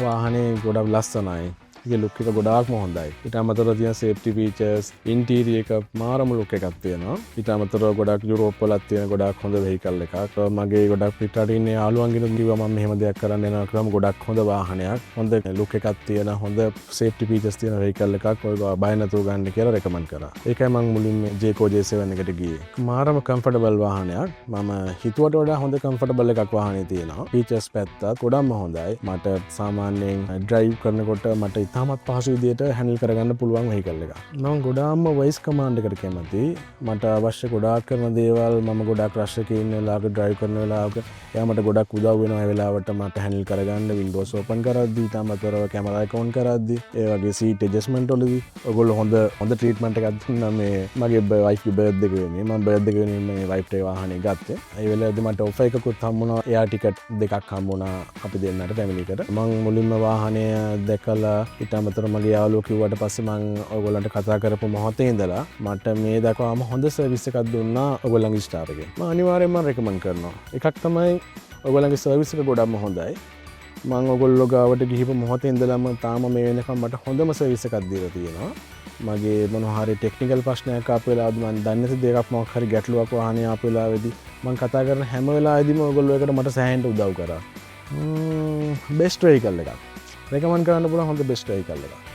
වාහනේ ගොඩක් ලස්සනයි. ඒ ලුක් එක ගොඩාක්ම හොඳයි. ඊට අමතරව තියෙන සේෆ්ටි ෆීචර්ස්, ඉන්ටීරියර් එක මාරම ලුක් එකක් තියෙනවා. ඊට අමතරව ගොඩක් යුරෝප් වලත් තියෙන ගොඩක් හොඳ වෙහිකල් එකක්. මගේ ගොඩක් පිටරටින් ඉන්නේ යාළුවන්ගෙනුත් කිව්වා මම මෙහෙම දෙයක් කරන්න යනවා කියලා. ගොඩක් හොඳ වාහනයක්. හොඳ ලුක් එකක් තියෙන හොඳ සේෆ්ටි ෆීචර්ස් තියෙන වෙහිකල් එකක්. ඔය බය නැතුව ගන්න කියලා රෙකමන්ඩ් කරා. ඒකයි මම මුලින්ම Jayco J7 එකට ගියේ. මාරම කම්ෆර්ටබල් වාහනයක්. මම හිතුවට වඩා හොඳ කම්ෆර්ටබල් එකක් වාහනේ තියෙනවා. ෆීචර්ස් පැත්තත් ගොඩක්ම හොඳයි. මට සාමාන්‍යයෙන් ඩ්‍රයිව් කරනකොට මට ඉතාමත් පහසු විදියට හැන්ඩල් කරගන්න පුළුවන් වෙහිකල් එකක්. මම ගොඩාක්ම වොයිස් කමාන්ඩ් එකට කැමතියි. මට අවශ්‍ය ගොඩාක් කරන දේවල් මම ගොඩක් රෂ් එකේ ඉන්න වෙලාවක ඩ්‍රයිව් කරන වෙලාවක එයා මට ගොඩක් උදව් වෙනවා. ඒ වෙලාවට මට හැන්ඩල් කරගන්න වින්ඩෝස් ඕපන් කරද්දී, ඊට අමතරව කැමරා එක ඔන් කරද්දී, ඒ වගේ සීට් ඇඩ්ජස්ට්මන්ට් වලදී ඔයගොල්ලෝ හොඳ ට්‍රීට්මන්ට් එකක් දුන්නා මේ මගේ වයිෆ්ගේ බර්ත්ඩේ එක වෙනුවෙන්. මම බර්ත්ඩේ එක වෙනුවෙන් මේ වයිෆ්ට වාහනේ ගත්තේ. ඒ වෙලාවේදී මට ඔෆර් එකකුත් හම්බුණා. එයා ටිකට් දෙකක් හම්බුණා අපි දෙන්නට ෆැමිලි එකට. මම මුලින්ම වාහනය දැකලා ඊට අමතරව මගේ යාළුවෝ කිව්වට පස්සේ මම ඔයගොල්ලන්ට කතා කරපු මොහොතේ ඉඳලා මට මේ දක්වාම හොඳ සර්විස් එකක් දුන්නා ඔයගොල්ලන්ගේ ස්ටාෆ් එකෙන්. මම අනිවාර්යෙන්ම රෙකමන්ඩ් කරනවා. එකක් තමයි ඔයගොල්ලන්ගේ සර්විස් එක ගොඩක්ම හොඳයි. මම ඔයගොල්ලෝ ගාවට ගිහිපු මොහොතේ ඉඳලම තාම මේ වෙනකම් මට හොඳම සර්විස් එකක් දීලා තියෙනවා. මගේ මොනවා හරි ටෙක්නිකල් ප්‍රශ්නයක් ආපු වෙලාවදී මම දන්නේ නැති දෙයක් මොකක් හරි ගැටලුවක් වාහනේ ආපු වෙලාවේදී මම කතා කරන හැම වෙලාවෙදීම ඔයගොල්ලෝ ඒකට මට සෑහෙන්න උදව් කරා. බෙස්ට් වෙහිකල් එකක්. රෙකමන්ඩ් කරන්න පුළුවන් හොඳ බෙස්ට් වෙහිකල් එකක්.